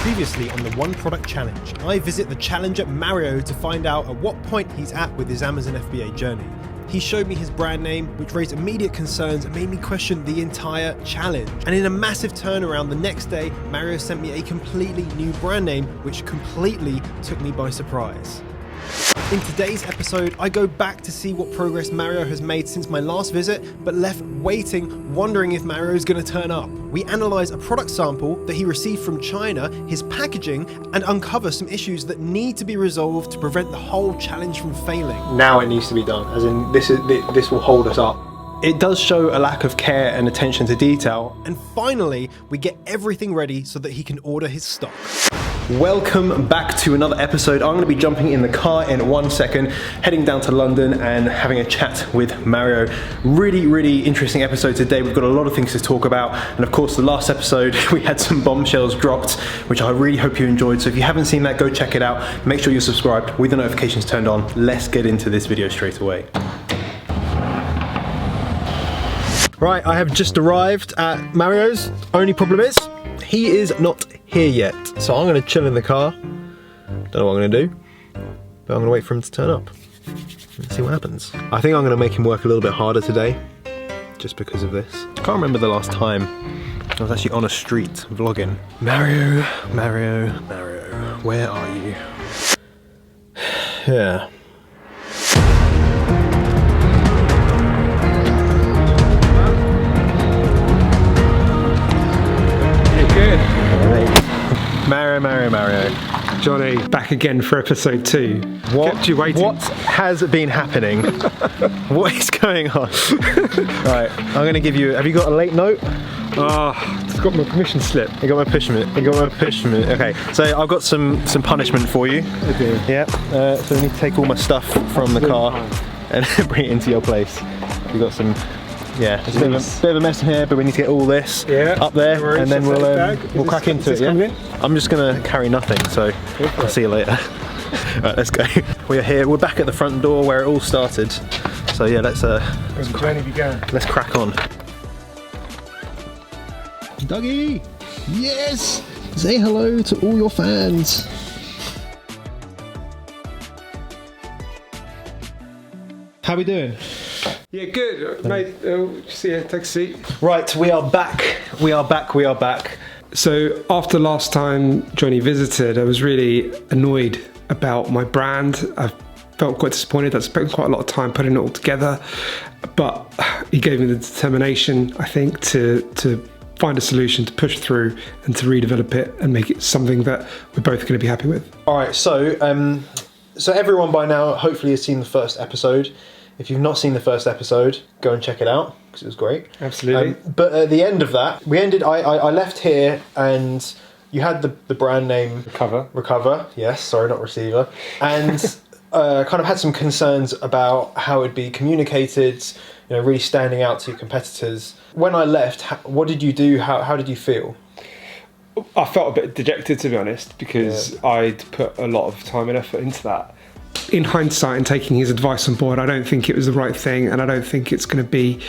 Previously on the One Product Challenge, I visit the challenger Mario to find out at what point he's at with his Amazon FBA journey. He showed me his brand name, which raised immediate concerns and made me question the entire challenge. And in a massive turnaround the next day, Mario sent me a completely new brand name, which completely took me by surprise. In today's episode, I go back to see what progress Mario has made since my last visit, but left waiting, wondering if Mario is going to turn up. We analyse a product sample that he received from China, his packaging, and uncover some issues that need to be resolved to prevent the whole challenge from failing. Now it needs to be done, as in this will hold us up. It does show a lack of care and attention to detail. And finally, we get everything ready so that he can order his stock. Welcome back to another episode. I'm going to be jumping in the car in 1 second, heading down to London and having a chat with Mario. Really interesting episode today. We've got a lot of things to talk about. And of course, the last episode, we had some bombshells dropped, which I really hope you enjoyed. So if you haven't seen that, go check it out. Make sure you're subscribed with the notifications turned on. Let's get into this video straight away. Right, I have just arrived at Mario's. Only problem is, he is not here yet. So I'm gonna chill in the car. Don't know what I'm gonna do, but I'm gonna wait for him to turn up and see what happens. I think I'm gonna make him work a little bit harder today, just because of this. I can't remember the last time I was actually on a street vlogging. Mario, where are you? Yeah. Mario. Jonny, back again for episode 2. What? Kept you waiting. What has been happening? What is going on? Right, I'm gonna give you, have you got a late note? It's got my permission slip. You got my permission. Okay, so I've got some punishment for you. Okay. Yeah, so we need to take all my stuff from the car and bring it into your place. We've got some, yeah, there's a bit of a mess in here, but we need to get all this up there, no worries, and then we'll crack into it. Yeah? I'm just gonna carry nothing, so I'll see you later. Right, let's go. We are here. We're back at the front door where it all started. So yeah, let's crack on. Dougie, yes, say hello to all your fans. How we doing? Yeah, good. Mate, see you, take a seat. Right, we are back. So after last time Jonny visited, I was really annoyed about my brand. I felt quite disappointed. I'd spent quite a lot of time putting it all together, but he gave me the determination, I think, to find a solution, to push through and to redevelop it and make it something that we're both going to be happy with. All right, so everyone by now hopefully has seen the first episode. If you've not seen the first episode, go and check it out, because it was great. Absolutely. But at the end of that, I left here and you had the brand name... Recover, yes, sorry, not Receiver. And kind of had some concerns about how it'd be communicated, you know, really standing out to your competitors. When I left, what did you do? How did you feel? I felt a bit dejected, to be honest, because I'd put a lot of time and effort into that. In hindsight and taking his advice on board, I don't think it was the right thing, and I don't think it's going to be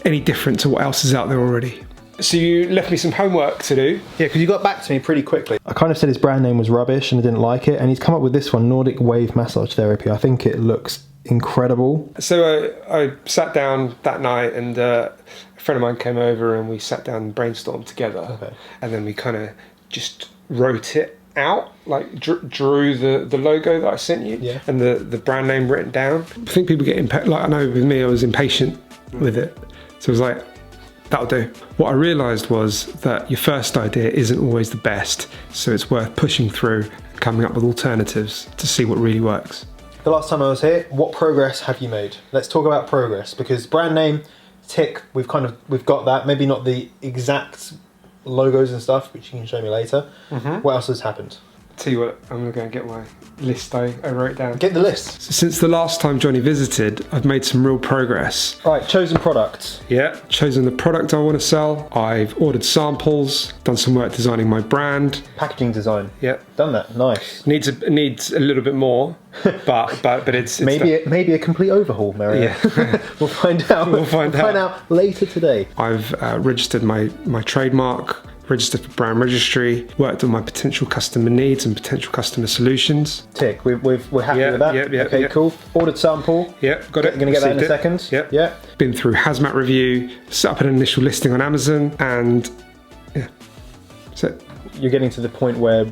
any different to what else is out there already. So you left me some homework to do. Yeah, because you got back to me pretty quickly. I kind of said his brand name was rubbish and I didn't like it, and he's come up with this one, Nordic Wave Massage Therapy. I think it looks incredible. So I sat down that night, and a friend of mine came over and we sat down and brainstormed together. Okay. And then we kind of just wrote it out, like drew the logo that I sent you, and the brand name written down. I think people get I know with me, I was impatient with it, so I was like, that'll do. What I realised was that your first idea isn't always the best, so it's worth pushing through, coming up with alternatives to see what really works. The last time I was here, what progress have you made? Let's talk about progress, because brand name, tick, we've got that. Maybe not the exact logos and stuff, which you can show me later. What else has happened? Tell you what, I'm going to go and get my list I wrote down. Get the list. Since the last time Jonny visited, I've made some real progress. Right, chosen products. Yeah, chosen the product I want to sell. I've ordered samples, done some work designing my brand. Packaging design. Yeah. Done that, nice. Needs a little bit more, but it's maybe a complete overhaul, Mario. Yeah. We'll find out. We'll find out later today. I've registered my trademark registered for brand registry, worked on my potential customer needs and potential customer solutions. Tick. We're happy with that. Okay, cool. Ordered sample. Yeah, got it. You're going to get that in a Received second. it. Yeah. Been through hazmat review, set up an initial listing on Amazon, and yeah, that's it. You're getting to the point where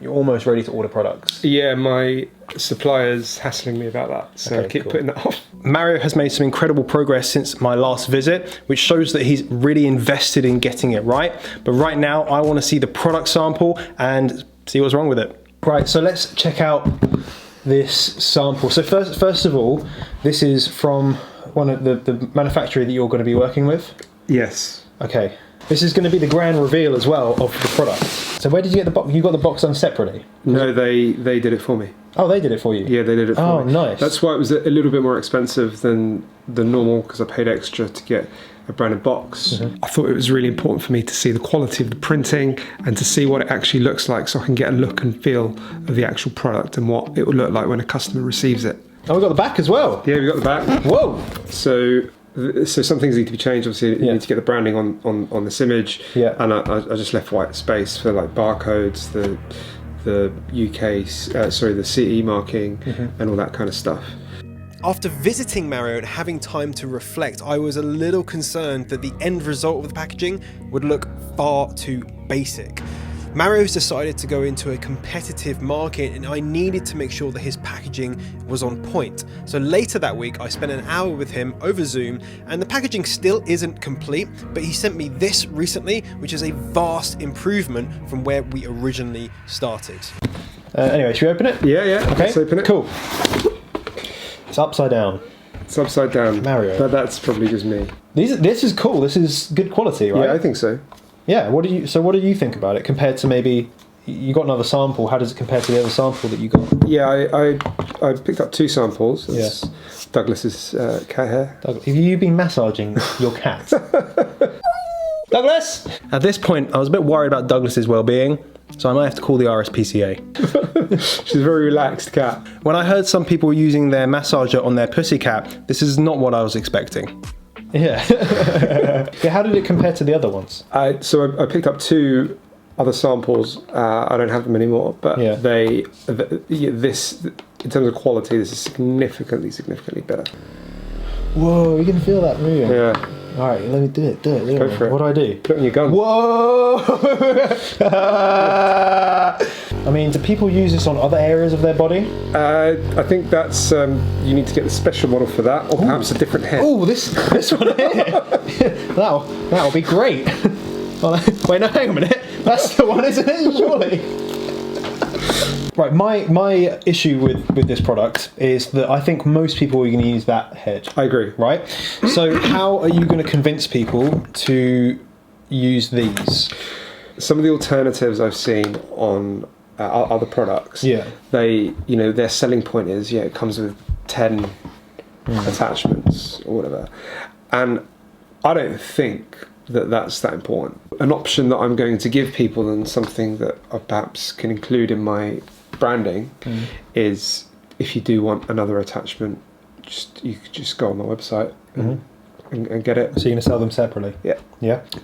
you're almost ready to order products. Yeah, my supplier's hassling me about that, so I keep putting that off. Mario has made some incredible progress since my last visit, which shows that he's really invested in getting it right. But right now, I want to see the product sample and see what's wrong with it. Right, so let's check out this sample. So first of all, this is from one of the manufacturer that you're going to be working with? Yes. Okay. This is going to be the grand reveal as well of the product. So where did you get the box? You got the box done separately? No, they did it for me. Oh, they did it for you? Yeah, they did it for me. Oh, nice. That's why it was a little bit more expensive than the normal, because I paid extra to get a branded box. I thought it was really important for me to see the quality of the printing and to see what it actually looks like, so I can get a look and feel of the actual product and what it will look like when a customer receives it. Oh, we got the back as well? Yeah, we got the back. Whoa! So some things need to be changed. Obviously, you need to get the branding on this image. Yeah. And I just left white space for like barcodes, the UK, the CE marking, and all that kind of stuff. After visiting Mario and having time to reflect, I was a little concerned that the end result of the packaging would look far too basic. Mario's decided to go into a competitive market, and I needed to make sure that his packaging was on point. So later that week, I spent an hour with him over Zoom, and the packaging still isn't complete, but he sent me this recently, which is a vast improvement from where we originally started. Anyway, should we open it? Yeah. Okay, let's open it. Cool. It's upside down. It's upside down. Mario. But that's probably just me. This is cool. This is good quality, right? Yeah, I think so. Yeah. What do you think about it compared to maybe you got another sample? How does it compare to the other sample that you got? Yeah, I picked up 2 samples. That's Douglas's cat hair. Have you been massaging your cat? Douglas! At this point, I was a bit worried about Douglas's well-being, so I might have to call the RSPCA. She's a very relaxed cat. When I heard some people using their massager on their pussycat, this is not what I was expecting. Yeah. How did it compare to the other ones? So I picked up 2 other samples. I don't have them anymore, but this, in terms of quality, this is significantly better. Whoa, you can feel that moving. Yeah. All right, let me do it. Go for it. What do I do? Put it on your gun. Whoa! I mean, do people use this on other areas of their body? I think that's you need to get the special model for that, or perhaps a different head. Oh, this one here. that'll be great. Wait, no, hang on a minute. That's the one, isn't it? Surely. Right, my issue with this product is that I think most people are going to use that head. I agree. Right? So how are you going to convince people to use these? Some of the alternatives I've seen on other products, their selling point is, it comes with 10 attachments or whatever. And I don't think that's that important. An option that I'm going to give people, and something that I perhaps can include in my branding, is if you do want another attachment, you could just go on the website and get it. So you're going to sell them separately? Yeah.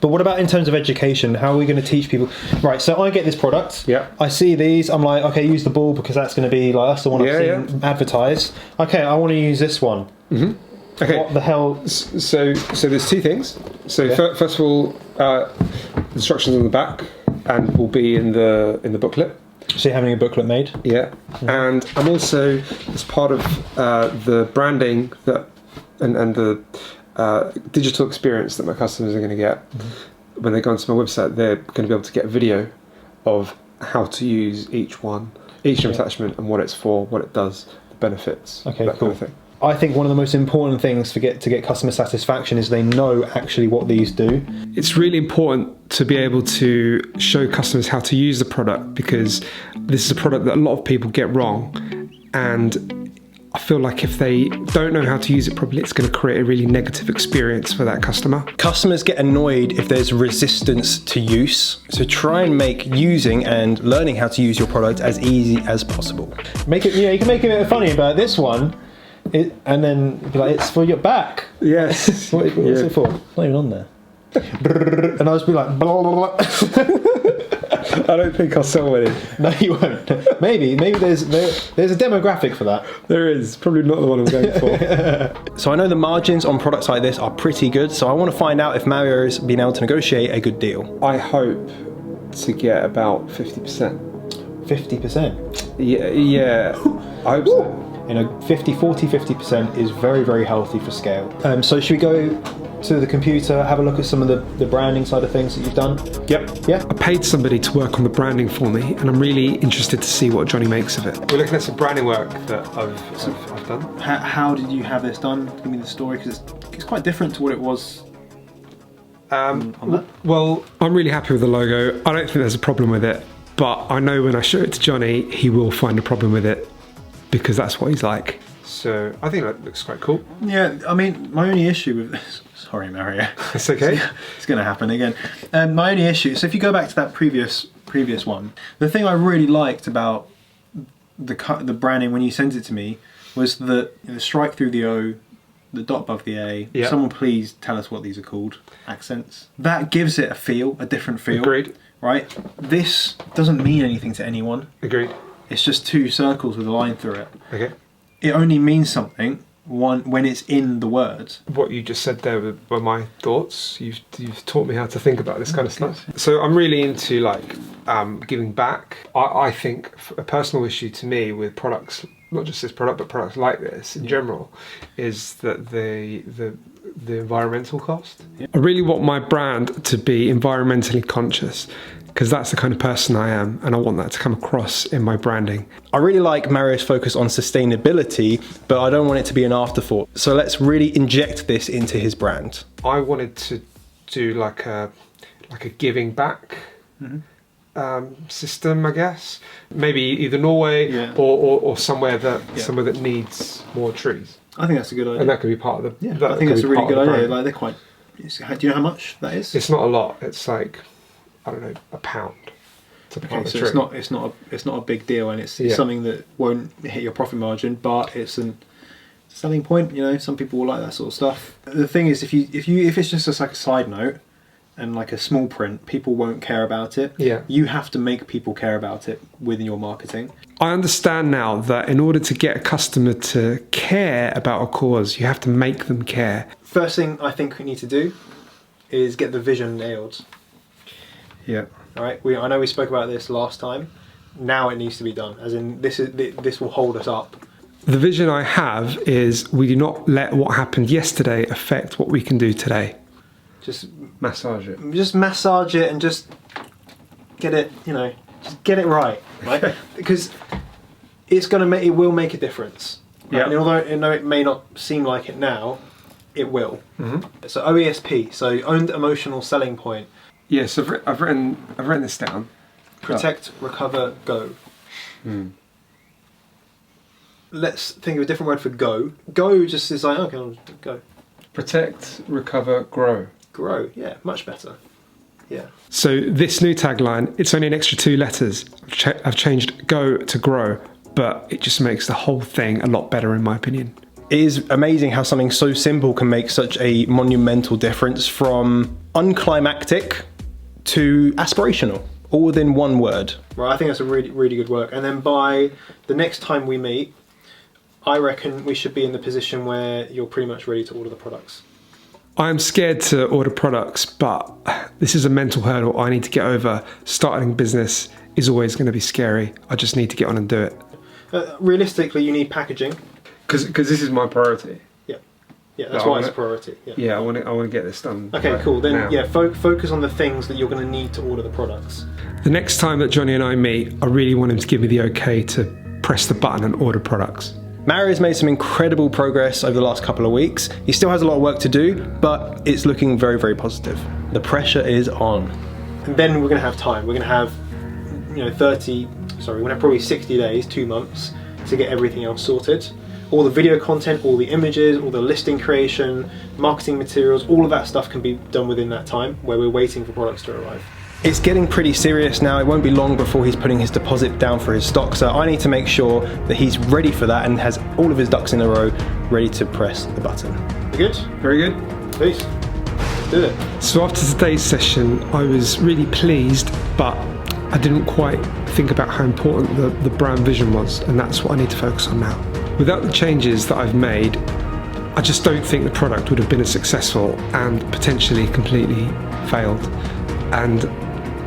But what about in terms of education? How are we going to teach people? Right, so I get this product. Yeah. I see these. I'm like, okay, use the ball because that's going to be like, that's the one I've seen advertised. Okay, I want to use this one. Okay. What the hell? So there's 2 things. So first of all, instructions on the back, and will be in the booklet. So you're having a booklet made? Yeah. And I'm also, as part of the branding and the digital experience that my customers are going to get, when they go onto my website, they're going to be able to get a video of how to use each attachment and what it's for, what it does, the benefits, that kind of thing. I think one of the most important things to get customer satisfaction is they know actually what these do. It's really important to be able to show customers how to use the product, because this is a product that a lot of people get wrong, and I feel like if they don't know how to use it properly, it's going to create a really negative experience for that customer. Customers get annoyed if there's resistance to use, so try and make using and learning how to use your product as easy as possible. Make it, you can make it funny about this one. And then be like, it's for your back. Yes. What's it for? It's not even on there. and I'll just be like, blah, blah, blah. I don't think I'll sell any. No, you won't. Maybe there's a demographic for that. There is, probably not the one I'm going for. So I know the margins on products like this are pretty good, so I want to find out if Mario's been able to negotiate a good deal. I hope to get about 50%. 50%? Yeah. I hope so. 50% is very, very healthy for scale. So should we go to the computer, have a look at some of the branding side of things that you've done? Yep. Yeah? I paid somebody to work on the branding for me, and I'm really interested to see what Jonny makes of it. We're looking at some branding work that I've done. How did you have this done? Give me the story, because it's quite different to what it was on that. Well, I'm really happy with the logo. I don't think there's a problem with it, but I know when I show it to Jonny, he will find a problem with it, because that's what he's like. So I think that looks quite cool. Yeah, I mean, my only issue with this, sorry Mario. It's okay. It's going to happen again. My only issue, so if you go back to that previous one, the thing I really liked about the branding when you sent it to me was the strike through the O, the dot above the A. Yeah. Someone please tell us what these are called. Accents. That gives it a different feel. Agreed. Right? This doesn't mean anything to anyone. Agreed. It's just two circles with a line through it. Okay. It only means something when it's in the words. What you just said there were my thoughts. You've taught me how to think about this kind of stuff. So I'm really into giving back. I think a personal issue to me with products, not just this product, but products like this in general, is that the environmental cost. Yeah. I really want my brand to be environmentally conscious, because that's the kind of person I am, and I want that to come across in my branding. I really like Mario's focus on sustainability, but I don't want it to be an afterthought. So let's really inject this into his brand. I wanted to do like a giving back system, I guess. Maybe either Norway or somewhere that needs more trees. I think that's a good idea. And that could be part of the. Yeah, I think that's a really good idea. Like they're quite. Do you know how much that is? It's not a lot. It's like, I don't know, £1 to plant a tree. It's not a big deal, and it's something that won't hit your profit margin, but it's a selling point. You know, some people will like that sort of stuff. The thing is, if it's just like a side note and like a small print, people won't care about it. Yeah. You have to make people care about it within your marketing. I understand now that in order to get a customer to care about a cause, you have to make them care. First thing I think we need to do is get the vision nailed. Yeah. All right. I know we spoke about this last time. Now it needs to be done. As in, this will hold us up. The vision I have is we do not let what happened yesterday affect what we can do today. Just massage it. Just massage it and just get it. Just get it right. Right. Because it will make a difference. Right? Yeah. And although it may not seem like it now, it will. Mm-hmm. So OESP. So owned emotional selling point. Yes, I've written this down. Protect, recover, go. Let's think of a different word for go. Go just is like, okay, I'll go. Protect, recover, grow. Grow, yeah, much better. Yeah. So this new tagline, it's only an extra 2 letters. I've changed go to grow, but it just makes the whole thing a lot better in my opinion. It is amazing how something so simple can make such a monumental difference, from unclimactic to aspirational, all within one word. Right, I think that's a really, really good work. And then by the next time we meet, I reckon we should be in the position where you're pretty much ready to order the products. I'm scared to order products, but this is a mental hurdle I need to get over. Starting a business is always going to be scary. I just need to get on and do it. Realistically, you need packaging. Because this is my priority. Yeah, that's why it's a priority. Yeah, I want to get this done. Okay, cool. Then now. Yeah, focus on the things that you're going to need to order the products. The next time that Jonny and I meet, I really want him to give me the okay to press the button and order products. Mario's made some incredible progress over the last couple of weeks. He still has a lot of work to do, but it's looking very, very positive. The pressure is on. And then we're going to have time. We're going to have, we're going to have probably 60 days, 2 months to get everything else sorted. All the video content, all the images, all the listing creation, marketing materials, all of that stuff can be done within that time where we're waiting for products to arrive. It's getting pretty serious now. It won't be long before he's putting his deposit down for his stock, so I need to make sure that he's ready for that and has all of his ducks in a row ready to press the button. You good? Very good. Peace. do it. So after today's session, I was really pleased, but I didn't quite think about how important the brand vision was, and that's what I need to focus on now. Without the changes that I've made, I just don't think the product would have been as successful and potentially completely failed. And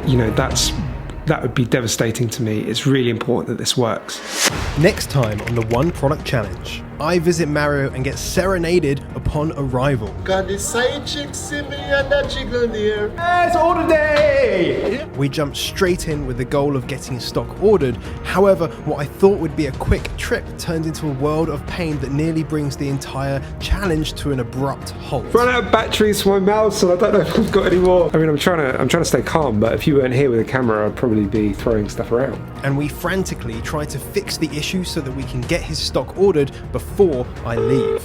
you know, that would be devastating to me. It's really important that this works. Next time on the One Product Challenge, I visit Mario and get serenaded upon arrival. Got this side chick see me and that jiggle there. It's order day! We jump straight in with the goal of getting stock ordered. However, what I thought would be a quick trip turned into a world of pain that nearly brings the entire challenge to an abrupt halt. Run out of batteries for my mouse, and I don't know if I've got any more. I mean, I'm trying to stay calm, but if you weren't here with a camera, I'd probably be throwing stuff around. And we frantically try to fix the issue so that we can get his stock ordered before I leave.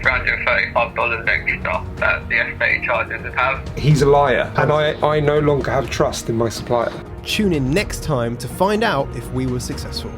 $335 extra that the FBA charges us have. He's a liar, and I no longer have trust in my supplier. Tune in next time to find out if we were successful.